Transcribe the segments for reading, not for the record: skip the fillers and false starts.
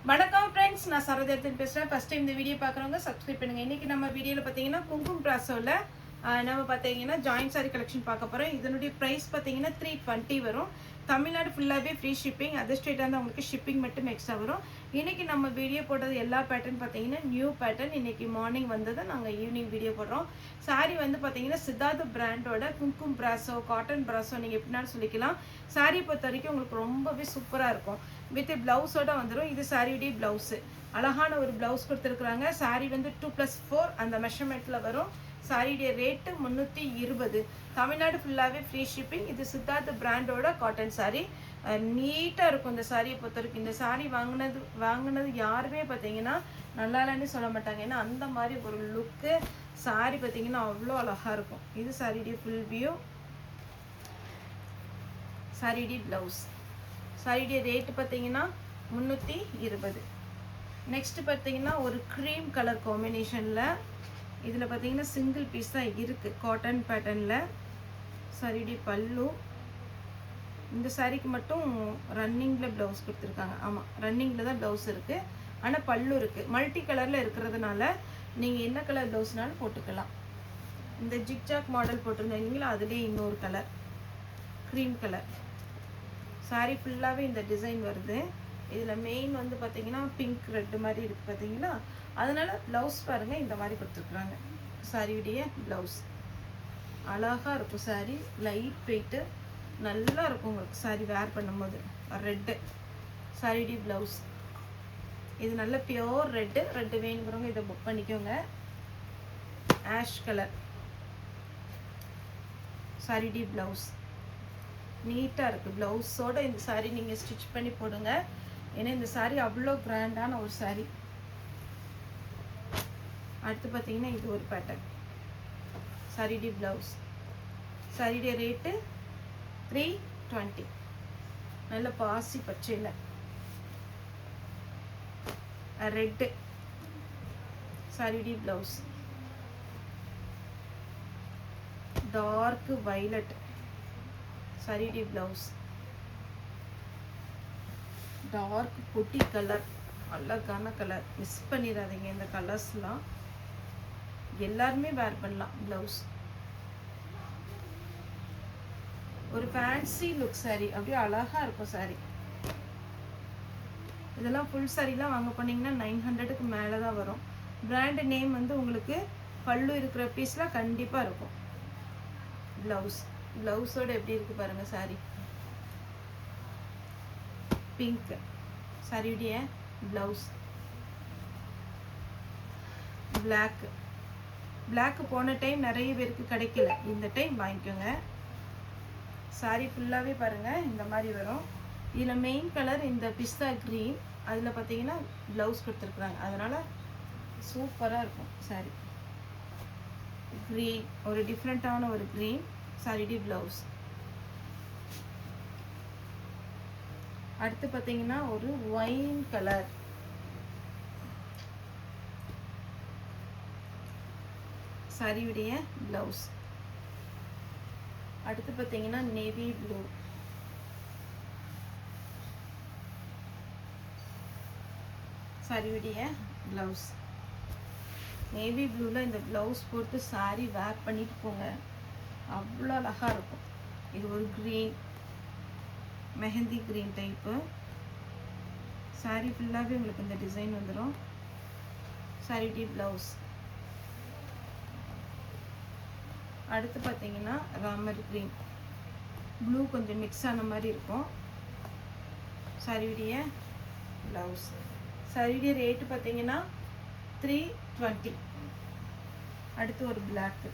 வணக்கம் ஃப்ரெண்ட்ஸ், நான் சரோஜர்த்தன் பேசுகிறேன். ஃபஸ்ட் டைம் இந்த வீடியோ பார்க்குறவங்க சப்ஸ்கிரைப் பண்ணுங்கள். இன்றைக்கி நம்ம வீடியோவில் பார்த்தீங்கன்னா குங்குமம் பிராசோவில் நம்ம பார்த்தீங்கன்னா ஜாயின்ட் சாரி கலெக்ஷன் பார்க்க போகிறோம். இதனுடைய ப்ரைஸ் பார்த்தீங்கன்னா 320 வரும். தமிழ்நாடு ஃபுல்லாகவே ஃப்ரீ ஷிப்பிங். அதர் ஸ்டேட்டாக இருந்தால் உங்களுக்கு ஷிப்பிங் மட்டும் எக்ஸ்ட்ரா வரும். இன்றைக்கி நம்ம வீடியோ போட்டது எல்லா பேட்டர்ன் பார்த்தீங்கன்னா நியூ பேட்டர்ன். இன்றைக்கி மார்னிங் வந்ததை நாங்கள் ஈவினிங் வீடியோ போடுறோம். சாரி வந்து பார்த்தீங்கன்னா சித்தார்த் பிராண்டோட குங்குமம் பிராசோ, காட்டன் பிராசோ நீங்கள் எப்படினாலும் சொல்லிக்கலாம். சாரி பொறுத்த வரைக்கும் உங்களுக்கு ரொம்பவே சூப்பராக இருக்கும். வித் பிளவுஸோட வந்துடும். இது சாரியுடைய பிளவுஸு. அழகான ஒரு பிளவுஸ் கொடுத்துருக்குறாங்க. சாரி வந்து 2+4 அந்த மெஷர்மெண்ட்டில் வரும். சாரியுடைய ரேட்டு 320. தமிழ்நாடு ஃபுல்லாகவே ஃப்ரீ ஷிப்பிங். இது சித்தார்த் பிராண்டோட காட்டன் சாரி. நீட்டாக இருக்கும் இந்த சாரியை பொறுத்த வரைக்கும். இந்த சாரி வாங்கினது யாருமே பார்த்தீங்கன்னா நல்லா இல்லைன்னு சொல்ல மாட்டாங்க. ஏன்னா அந்த மாதிரி ஒரு லுக்கு சாரி பார்த்தீங்கன்னா அவ்வளோ அழகாக இருக்கும். இது சாரியுடைய ஃபுல் வியூ. சாரியுடைய ப்ளவுஸ். சாரியுடைய ரேட்டு பார்த்தீங்கன்னா 320. நெக்ஸ்ட் பார்த்தீங்கன்னா ஒரு க்ரீம் கலர் காம்பினேஷனில். இதில் பார்த்தீங்கன்னா சிங்கிள் பீஸ் தான் இருக்குது காட்டன் பேட்டர்னில். சாரியுடைய பல்லு. இந்த சாரிக்கு மட்டும் ரன்னிங்கில் ப்ளவுஸ் கொடுத்துருக்காங்க. ஆமாம், ரன்னிங்கில் தான் ப்ளவுஸ் இருக்குது. ஆனால் பல்லு இருக்குது. மல்டி கலரில் இருக்கிறதுனால நீங்கள் என்ன கலர் ப்ளவுஸ்னாலும் போட்டுக்கலாம். இந்த ஜிக்ஜாக் மாடல் போட்டிருந்தீங்களா, அதுலேயே இன்னொரு கலர் க்ரீம் கலர். சாரி ஃபுல்லாகவே இந்த டிசைன் வருது. இதில் மெயின் வந்து பார்த்தீங்கன்னா பிங்க் ரெட்டு மாதிரி இருக்குது பார்த்தீங்களா. அதனால் ப்ளவுஸ் பாருங்கள் இந்த மாதிரி கொடுத்துருக்குறாங்க. சாரியுடைய ப்ளவுஸ் அழகாக இருக்கும். சாரி லைட் வெயிட்டு நல்லா இருக்கும் உங்களுக்கு சாரி வேர் பண்ணும்போது. ரெட்டு சாரியுடைய ப்ளவுஸ். இது நல்ல பியோர் ரெட்டு. ரெட்டு வேணுங்கிறவங்க இதை புக் பண்ணிக்கோங்க. ஆஷ் கலர் சாரியுடைய ப்ளவுஸ். நீட்டாக இருக்குது. ப்ளவுஸோடு இந்த சாரீ நீங்கள் ஸ்டிச் பண்ணி போடுங்க. ஏன்னா இந்த சாரீ அவ்வளோ கிராண்டான ஒரு சாரீ. அடுத்து பார்த்தீங்கன்னா இது ஒரு பேட்டர்ன். சாரியுடைய ப்ளவுஸ். சாரியுடைய ரேட்டு 320. நல்ல பாசி பச்சையில் ரெட்டு சாரியுடைய ப்ளவுஸ். டார்க் வைலட் சாரியுடைய ப்ளவுஸ். டார்க் பொட்டி கலர், அழகான கலர். மிஸ் பண்ணிடாதீங்க இந்த கலர்ஸ்லாம். எல்லாருமே வேர் பண்ணலாம். ப்ளவுஸ் ஒரு ஃபேன்சி லுக் சாரி. அப்படியே அழகாக இருக்கும் சாரி. இதெல்லாம் ஃபுல் சாரிலாம் வாங்க போனீங்கன்னா 900க்கு மேலே தான் வரும். பிராண்டு நேம் வந்து உங்களுக்கு பல்லு இருக்கிற பீஸ்லாம் கண்டிப்பாக இருக்கும். ப்ளவுஸ். ப்ளவுஸோடு எப்படி இருக்குது பாருங்கள் சாரி. பிங்க் சாரியுடைய ப்ளவுஸ். பிளாக்கு. பிளாக்கு போன டைம் நிறைய பேருக்கு கிடைக்கல. இந்த டைம் வாங்கிக்கோங்க. சாரி ஃபுல்லாகவே பாருங்கள் இந்த மாதிரி வரும். இதில் மெயின் கலர் இந்த பிஸ்தா க்ரீன். அதில் பார்த்தீங்கன்னா ப்ளவுஸ் கொடுத்துருக்குறாங்க. அதனால் சூப்பராக இருக்கும் சாரி. க்ரீன் ஒரு டிஃப்ரெண்ட்டான ஒரு க்ரீன் சாரியுடைய ப்ளவுஸ். அடுத்து பார்த்தீங்கன்னா ஒரு ஒயின் கலர் சாரியுடைய ப்ளவுஸ். அடுத்து பார்த்தீங்கன்னா நேவி ப்ளூ. சாரியுடைய ப்ளவுஸ். நேவி ப்ளூவில் இந்த ப்ளவுஸ் போட்டு சாரி வேர் பண்ணிட்டு போங்க. அவ்வளோ அழகாக இருக்கும். இது ஒரு green, mehndi green type. Sorry ஃபுல்லாகவே உங்களுக்கு இந்த டிசைன் வந்துடும். சாரியுடைய ப்ளவுஸ். அடுத்து பார்த்தீங்கன்னா ராமர் க்ரீன் ப்ளூ கொஞ்சம் மிக்ஸ் ஆன மாதிரி இருக்கும். சாரியுடைய ப்ளவுஸ். சாரியுடைய ரேட்டு பார்த்தீங்கன்னா 320. அடுத்து ஒரு பிளாக்கு.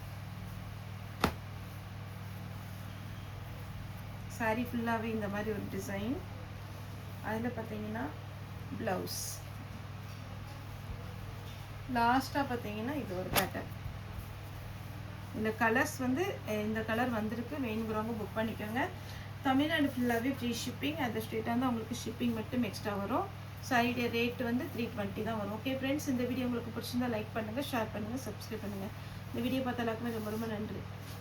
சாரி ஃபுல்லாகவே இந்த மாதிரி ஒரு டிசைன். அதில் பார்த்தீங்கன்னா ப்ளவுஸ். லாஸ்ட்டாக பார்த்தீங்கன்னா இது ஒரு பேட்டர்ன். இந்த கலர்ஸ் வந்து இந்த கலர் வந்திருக்கு. வேணுங்கிறவங்க புக் பண்ணிக்கோங்க. தமிழ்நாடு ஃபுல்லாகவே ஃப்ரீ ஷிப்பிங். அதர் ஸ்டேட்டாக இருந்தால் உங்களுக்கு ஷிப்பிங் மட்டும் எக்ஸ்ட்ரா வரும். சாரியுடைய ரேட்டு வந்து 320 தான் வரும். ஓகே ஃப்ரெண்ட்ஸ், இந்த வீடியோ உங்களுக்கு பிடிச்சிருந்தா லைக் பண்ணுங்கள், ஷேர் பண்ணுங்கள், சப்ஸ்கிரைப் பண்ணுங்கள். இந்த வீடியோ பார்த்த எல்லாருக்குமே ரொம்ப ரொம்ப நன்றி.